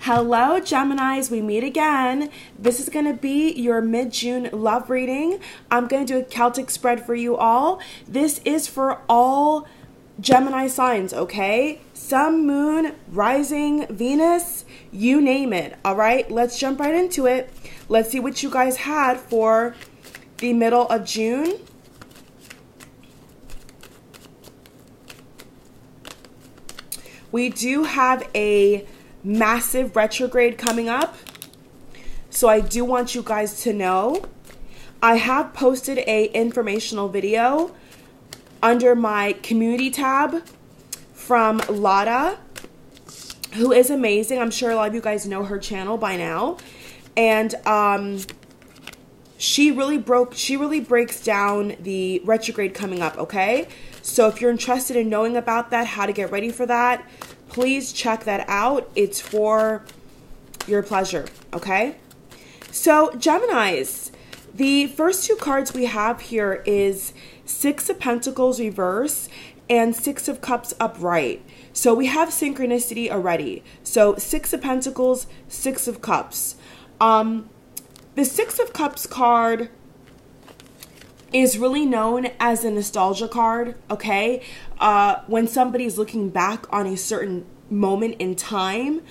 Hello, Geminis. We meet again. This is going to be your mid-June love reading. I'm going to do a Celtic spread for you all. This is for all Gemini signs, okay? Sun, moon, rising, Venus, you name it. All right, let's jump right into it. Let's see what you guys had for the middle of June. We do have a massive retrograde coming up, so I do want you guys to know I have posted a informational video under my community tab from Lada, who is amazing. I'm sure a lot of you guys know her channel by now, and she really breaks down the retrograde coming up, okay? So if you're interested in knowing about that, how to get ready for that, please check that out. It's for your pleasure, okay? So Geminis, the first two cards we have here is Six of Pentacles reverse and Six of Cups upright. So we have synchronicity already. So Six of Pentacles, Six of Cups. The Six of Cups card is really known as a nostalgia card, okay? When somebody's looking back on a certain moment in time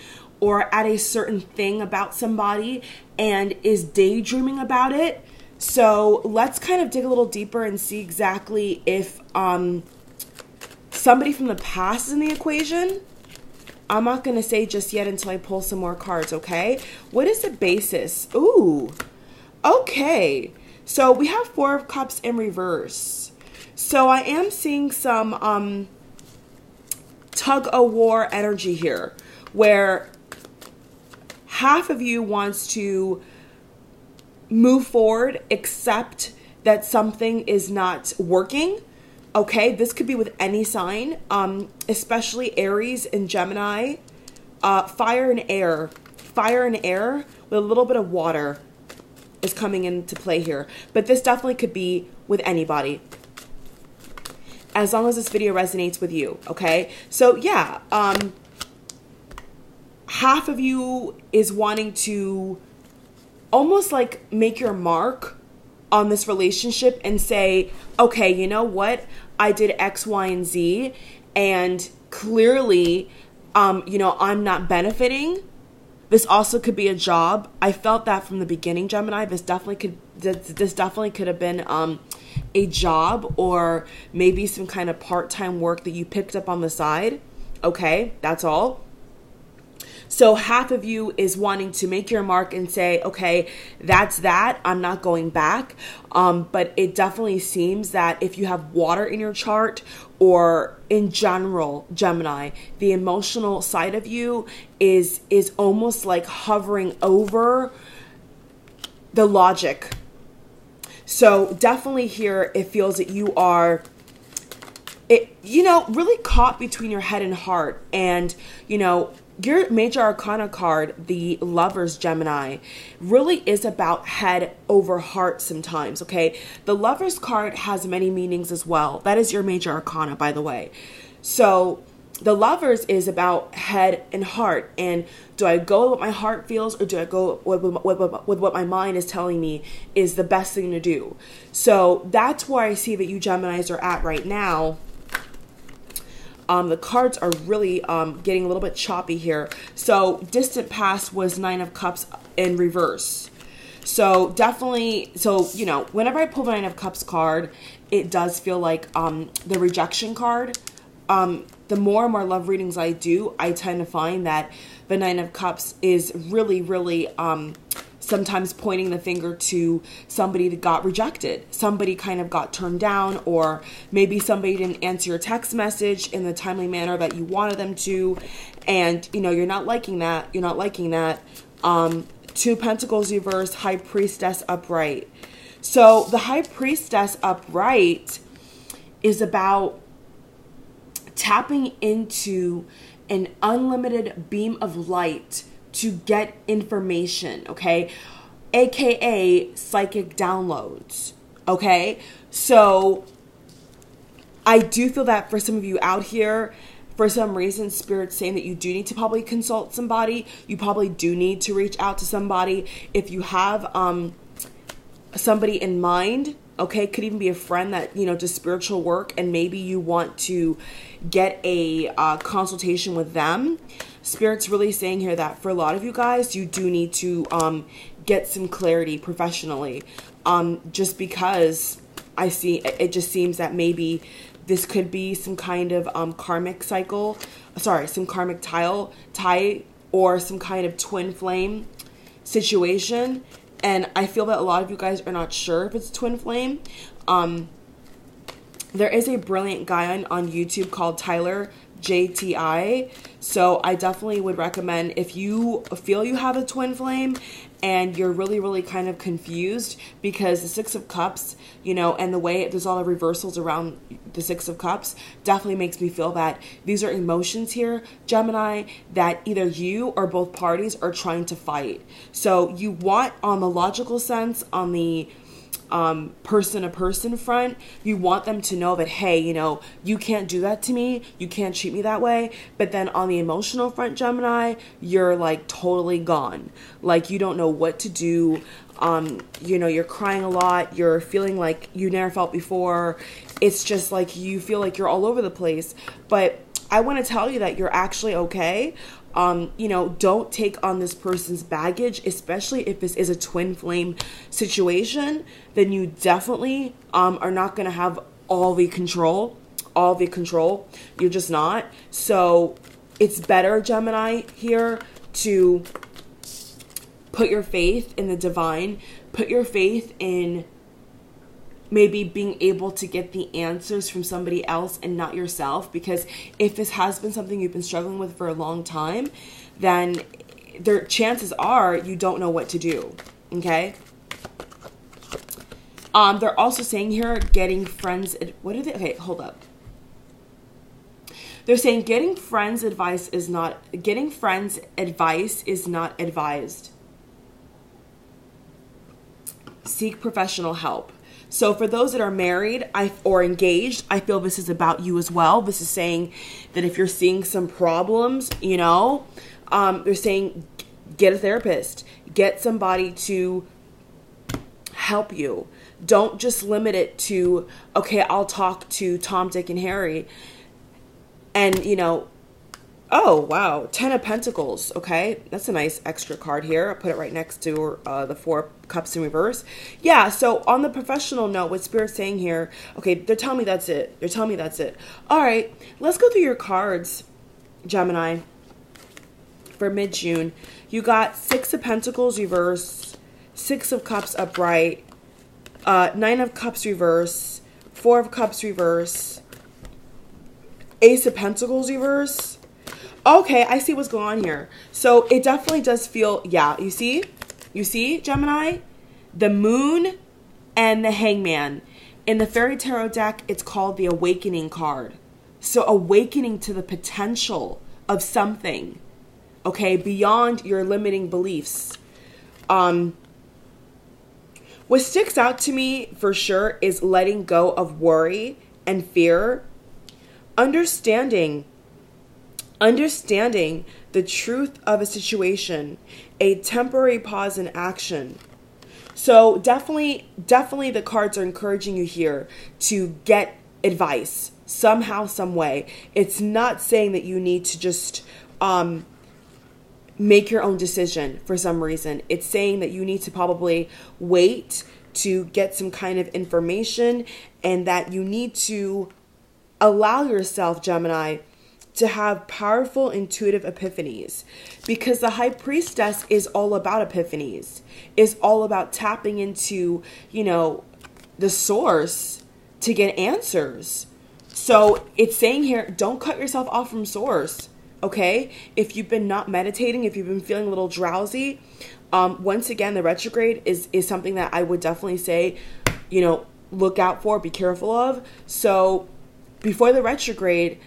or at a certain thing about somebody and is daydreaming about it. So let's kind of dig a little deeper and see exactly if somebody from the past is in the equation. I'm not going to say just yet until I pull some more cards, okay? What is the basis? Ooh, okay. So we have Four of Cups in reverse. So I am seeing some tug-of-war energy here, where half of you wants to move forward, accept that something is not working. Okay, this could be with any sign, especially Aries and Gemini. Fire and air with a little bit of water is coming into play here, but this definitely could be with anybody, as long as this video resonates with you, okay? So yeah, half of you is wanting to almost like make your mark on this relationship and say, okay, you know what? I did X, Y, and Z, and clearly, you know, I'm not benefiting. This also could be a job. I felt that from the beginning, Gemini. This definitely could have been a job, or maybe some kind of part-time work that you picked up on the side. Okay, that's all. So half of you is wanting to make your mark and say, okay, that's that. I'm not going back. But it definitely seems that if you have water in your chart, or in general, Gemini, the emotional side of you is almost like hovering over the logic. So definitely here, it feels that you are, you know, really caught between your head and heart. And, you know, your major arcana card, the Lovers, Gemini, really is about head over heart sometimes, okay? The Lovers card has many meanings as well. That is your major arcana, by the way. So the Lovers is about head and heart. And do I go with what my heart feels, or do I go with what my mind is telling me is the best thing to do? So that's where I see that you Geminis are at right now. The cards are really getting a little bit choppy here. So distant past was Nine of Cups in reverse. So definitely, so, you know, whenever I pull the Nine of Cups card, it does feel like the rejection card. The more and more love readings I do, I tend to find that the Nine of Cups is really, really sometimes pointing the finger to somebody that got rejected. Somebody kind of got turned down, or maybe somebody didn't answer your text message in the timely manner that you wanted them to. And, you know, you're not liking that. You're not liking that. Two Pentacles reverse, High Priestess upright. So the High Priestess upright is about tapping into an unlimited beam of light to get information, okay? AKA psychic downloads, okay? So I do feel that for some of you out here, For some reason, Spirit's saying that you do need to probably consult somebody. You probably do need to reach out to somebody. If you have somebody in mind, okay, could even be a friend that, you know, does spiritual work, and maybe you want to get a consultation with them. Spirit's really saying here that for a lot of you guys, you do need to get some clarity professionally, just because I see it just seems that maybe this could be some kind of karmic cycle, some karmic tie, or some kind of twin flame situation. And I feel that a lot of you guys are not sure if it's twin flame. There is a brilliant guy on YouTube called Tyler JTI. So I definitely would recommend, if you feel you have a twin flame and you're really, really kind of confused, because the Six of Cups, you know, and the way there's all the reversals around the Six of Cups definitely makes me feel that these are emotions here, Gemini, that either you or both parties are trying to fight. So you want, on the logical sense, on the person-to-person front, you want them to know that, hey, you know, you can't do that to me, you can't treat me that way. But then on the emotional front, Gemini, you're like totally gone. Like, you don't know what to do. You know, you're crying a lot, you're feeling like you never felt before. It's just like you feel like you're all over the place. But I want to tell you that you're actually okay. You know, don't take on this person's baggage, especially if this is a twin flame situation. Then you definitely are not going to have all the control. You're just not. So it's better, Gemini, here to put your faith in the divine, put your faith in maybe being able to get the answers from somebody else and not yourself. Because if this has been something you've been struggling with for a long time, then their chances are you don't know what to do. Okay. They're also saying here, getting friends. What are they? Okay, hold up. They're saying getting friends advice is not advised. Seek professional help. So for those that are married or engaged, I feel this is about you as well. This is saying that if you're seeing some problems, you know, they're saying get a therapist, get somebody to help you. Don't just limit it to, okay, I'll talk to Tom, Dick, and Harry. And, you know, oh, wow, 10 of Pentacles, okay? That's a nice extra card here. I'll put it right next to the Four of Cups in reverse. Yeah, so on the professional note, what Spirit's saying here, okay, they're telling me that's it. All right, let's go through your cards, Gemini, for mid-June. You got 6 of Pentacles reverse, 6 of Cups upright, 9 of Cups reverse, 4 of Cups reverse, Ace of Pentacles reverse. Okay, I see what's going on here. So it definitely does feel, yeah, you see, Gemini, the Moon and the Hangman. In the Fairy Tarot deck, it's called the Awakening card. So awakening to the potential of something, okay, beyond your limiting beliefs. What sticks out to me for sure is letting go of worry and fear, understanding the truth of a situation, a temporary pause in action. So definitely the cards are encouraging you here to get advice somehow, some way. It's not saying that you need to just make your own decision for some reason. It's saying that you need to probably wait to get some kind of information, and that you need to allow yourself, Gemini, to have powerful intuitive epiphanies, because the High Priestess is all about epiphanies, is all about tapping into, you know, the source to get answers. So it's saying here, don't cut yourself off from source, okay? If you've been not meditating, if you've been feeling a little drowsy, once again, the retrograde is something that I would definitely say, you know, look out for, be careful of. So before the retrograde,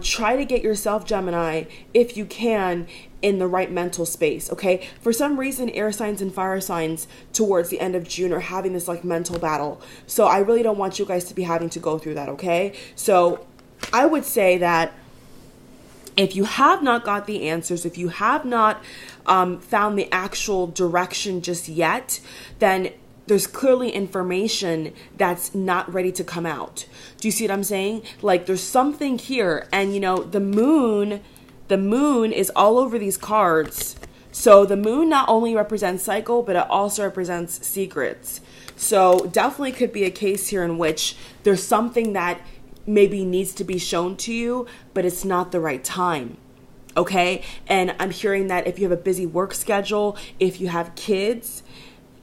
try to get yourself, Gemini, if you can, in the right mental space, okay? For some reason, air signs and fire signs towards the end of June are having this like mental battle. So I really don't want you guys to be having to go through that, okay? So I would say that If you have not got the answers, if you have not found the actual direction just yet, then there's clearly information that's not ready to come out. Do you see what I'm saying? Like, there's something here, and you know, the moon is all over these cards. So the moon not only represents cycle, but it also represents secrets. So definitely could be a case here in which there's something that maybe needs to be shown to you, but it's not the right time. Okay? And I'm hearing that if you have a busy work schedule, if you have kids,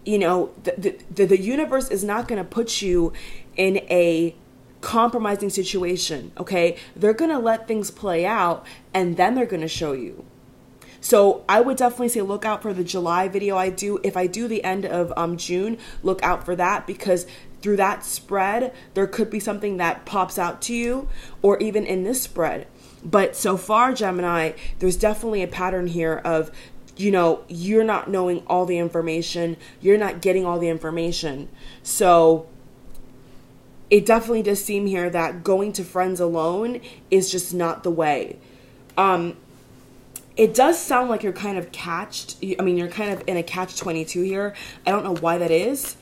you know, the universe is not going to put you in a compromising situation. Okay? They're going to let things play out, and then they're going to show you. So I would definitely say look out for the July video I do. If I do the end of June, look out for that, because through that spread, there could be something that pops out to you, or even in this spread. But so far, Gemini, there's definitely a pattern here of, you know, you're not knowing all the information. You're not getting all the information. So it definitely does seem here that going to friends alone is just not the way. It does sound like you're kind of you're kind of in a catch-22 here. I don't know why that is.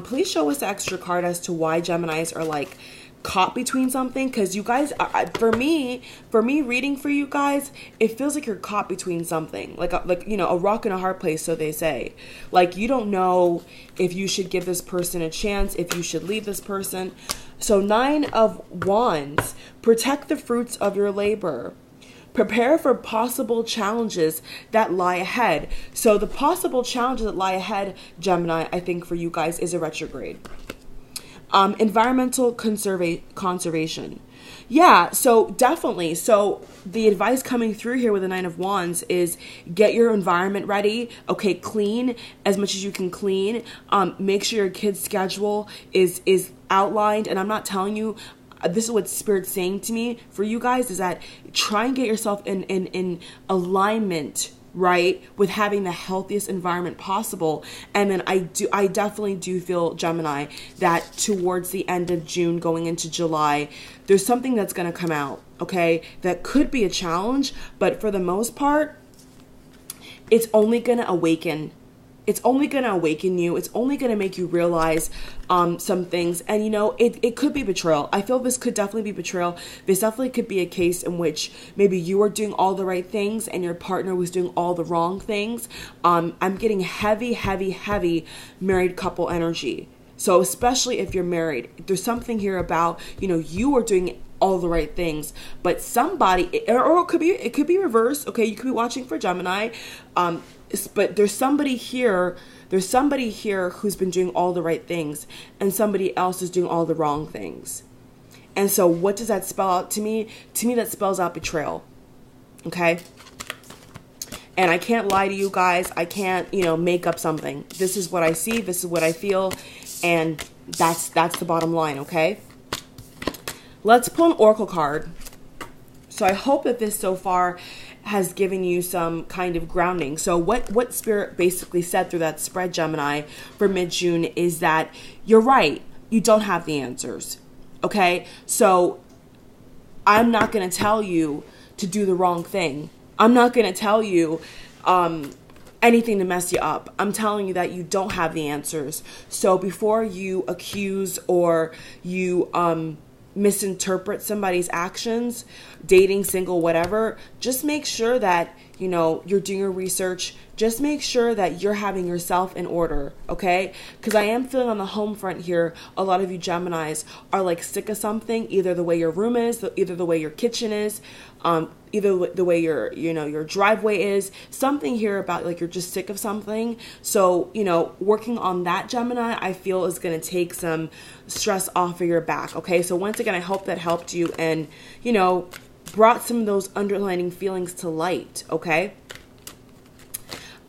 Please show us the extra card as to why Geminis are like caught between something, because you guys, for me reading for you guys, it feels like you're caught between something, like you know, a rock and a hard place, so they say. Like, you don't know if you should give this person a chance, if you should leave this person. So 9 of Wands, protect the fruits of your labor. Prepare for possible challenges that lie ahead. So the possible challenges that lie ahead, Gemini, I think for you guys, is a retrograde. Environmental conservation. Yeah, so definitely. So the advice coming through here with the 9 of Wands is get your environment ready. Okay, clean as much as you can clean. Make sure your kid's schedule is outlined. And I'm not telling you, this is what Spirit's saying to me for you guys, is that try and get yourself in alignment, right, with having the healthiest environment possible. And then I definitely do feel, Gemini, that towards the end of June going into July, there's something that's going to come out, okay, that could be a challenge, but for the most part, it's only going to awaken. It's only going to awaken you. It's only going to make you realize some things. And, you know, it could be betrayal. I feel this could definitely be betrayal. This definitely could be a case in which maybe you were doing all the right things and your partner was doing all the wrong things. I'm getting heavy married couple energy. So especially if you're married, there's something here about, you know, you are doing all the right things, but somebody, or it could be reversed. Okay, you could be watching for Gemini, but there's somebody here who's been doing all the right things, and somebody else is doing all the wrong things. And so what does that spell out to me? To me, that spells out betrayal. Okay? And I can't lie to you guys. I can't, you know, make up something. This is what I see. This is what I feel. And that's the bottom line, okay? Let's pull an oracle card. So I hope that this so far has given you some kind of grounding. So what Spirit basically said through that spread, Gemini, for mid-June is that you're right. You don't have the answers. Okay? So I'm not going to tell you to do the wrong thing. I'm not going to tell you anything to mess you up. I'm telling you that you don't have the answers. So before you accuse or you misinterpret somebody's actions, dating, single, whatever, just make sure that, you know, you're doing your research. Just make sure that you're having yourself in order, okay? Because I am feeling on the home front here, a lot of you Geminis are like sick of something, either the way your room is, either the way your kitchen is, either the way your driveway is, something here about like you're just sick of something. So, you know, working on that, Gemini, I feel is going to take some stress off of your back, okay? So once again, I hope that helped you and, you know, brought some of those underlining feelings to light, okay?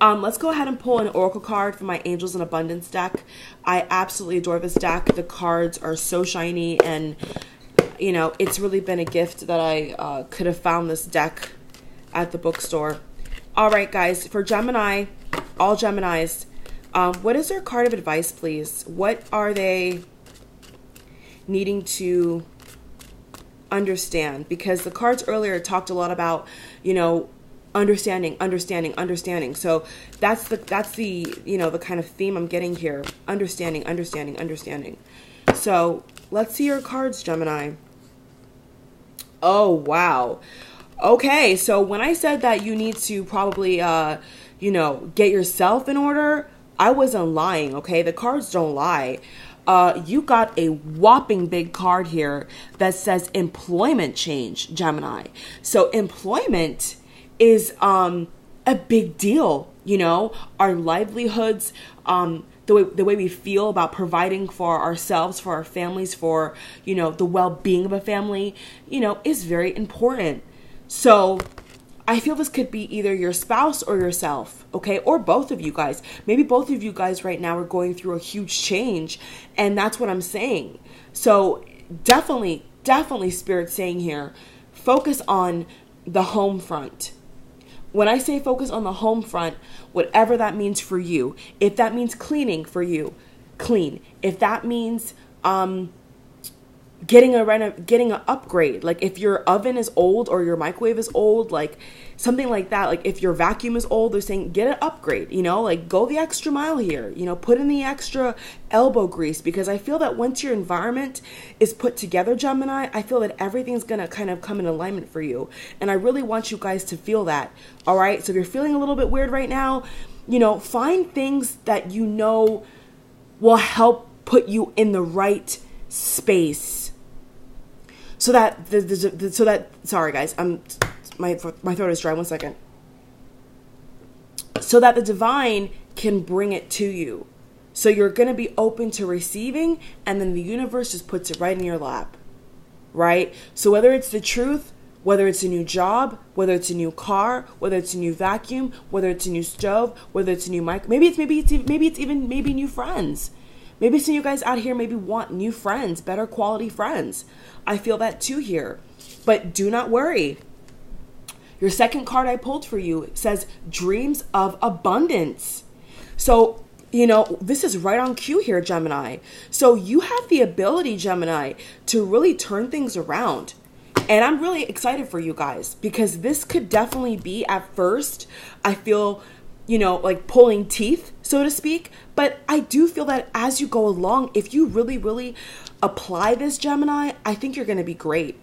Let's go ahead and pull an oracle card for my Angels in Abundance deck. I absolutely adore this deck. The cards are so shiny, and you know, it's really been a gift that I could have found this deck at the bookstore. All right, guys, for Gemini, all Geminis, what is their card of advice, please? What are they needing to understand, because the cards earlier talked a lot about, understanding. So that's the, the kind of theme I'm getting here. Understanding. So let's see your cards, Gemini. Oh, wow. Okay, so when I said that you need to probably, get yourself in order, I wasn't lying, okay? The cards don't lie. You got a whopping big card here that says employment change, Gemini. So employment is a big deal, our livelihoods, the way we feel about providing for ourselves, for our families, for, the well-being of a family, is very important. So I feel this could be either your spouse or yourself, okay? Or both of you guys. Maybe both of you guys right now are going through a huge change, and that's what I'm saying. So definitely Spirit saying here, focus on the home front. When I say focus on the home front, whatever that means for you, if that means cleaning for you, clean. If that means getting an upgrade, like if your oven is old or your microwave is old, like something like that, like if your vacuum is old, they're saying get an upgrade, like go the extra mile here, put in the extra elbow grease, because I feel that once your environment is put together, Gemini, I feel that everything's gonna kind of come in alignment for you, and I really want you guys to feel that. All right, so if you're feeling a little bit weird right now, find things that will help put you in the right space. So that sorry guys, my throat is dry. 1 second. So that the divine can bring it to you. So you're going to be open to receiving, and then the universe just puts it right in your lap. Right? So whether it's the truth, whether it's a new job, whether it's a new car, whether it's a new vacuum, whether it's a new stove, whether it's a new mic, maybe it's even new friends. Maybe some of you guys out here maybe want new friends, better quality friends. I feel that too here. But do not worry. Your second card I pulled for you says dreams of abundance. So, this is right on cue here, Gemini. So you have the ability, Gemini, to really turn things around. And I'm really excited for you guys, because this could definitely be, at first, I feel, like pulling teeth, so to speak. But I do feel that as you go along, if you really, really apply this, Gemini, I think you're going to be great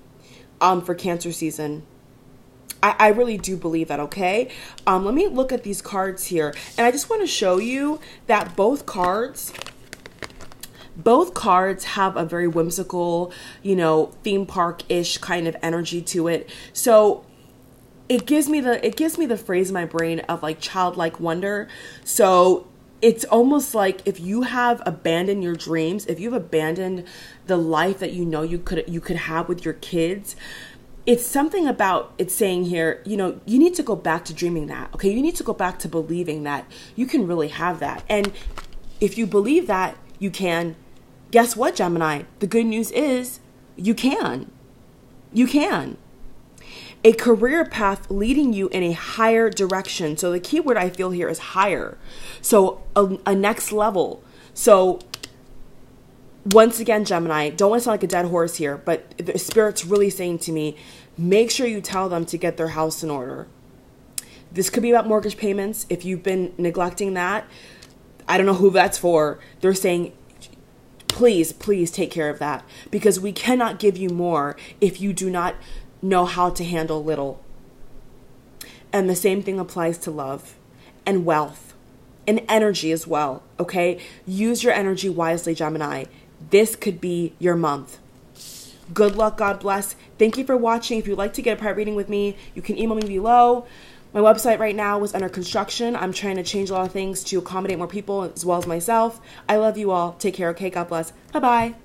for Cancer season. I really do believe that, okay? Let me look at these cards here. And I just want to show you that both cards have a very whimsical, theme park-ish kind of energy to it. So it gives me the phrase in my brain of like childlike wonder. So it's almost like if you have abandoned your dreams, if you've abandoned the life that you could have with your kids, it's something about it saying here, you need to go back to dreaming that, okay? You need to go back to believing that you can really have that. And if you believe that you can, guess what, Gemini? The good news is you can. You can. A career path leading you in a higher direction. So the key word I feel here is higher. So a next level. So once again, Gemini, don't want to sound like a dead horse here, but the Spirit's really saying to me, make sure you tell them to get their house in order. This could be about mortgage payments. If you've been neglecting that, I don't know who that's for. They're saying, please take care of that, because we cannot give you more if you do not know how to handle little. And the same thing applies to love and wealth and energy as well, okay? Use your energy wisely, Gemini. This could be your month. Good luck. God bless. Thank you for watching. If you'd like to get a private reading with me, you can email me below. My website right now is under construction. I'm trying to change a lot of things to accommodate more people as well as myself. I love you all. Take care, okay? God bless. Bye-bye.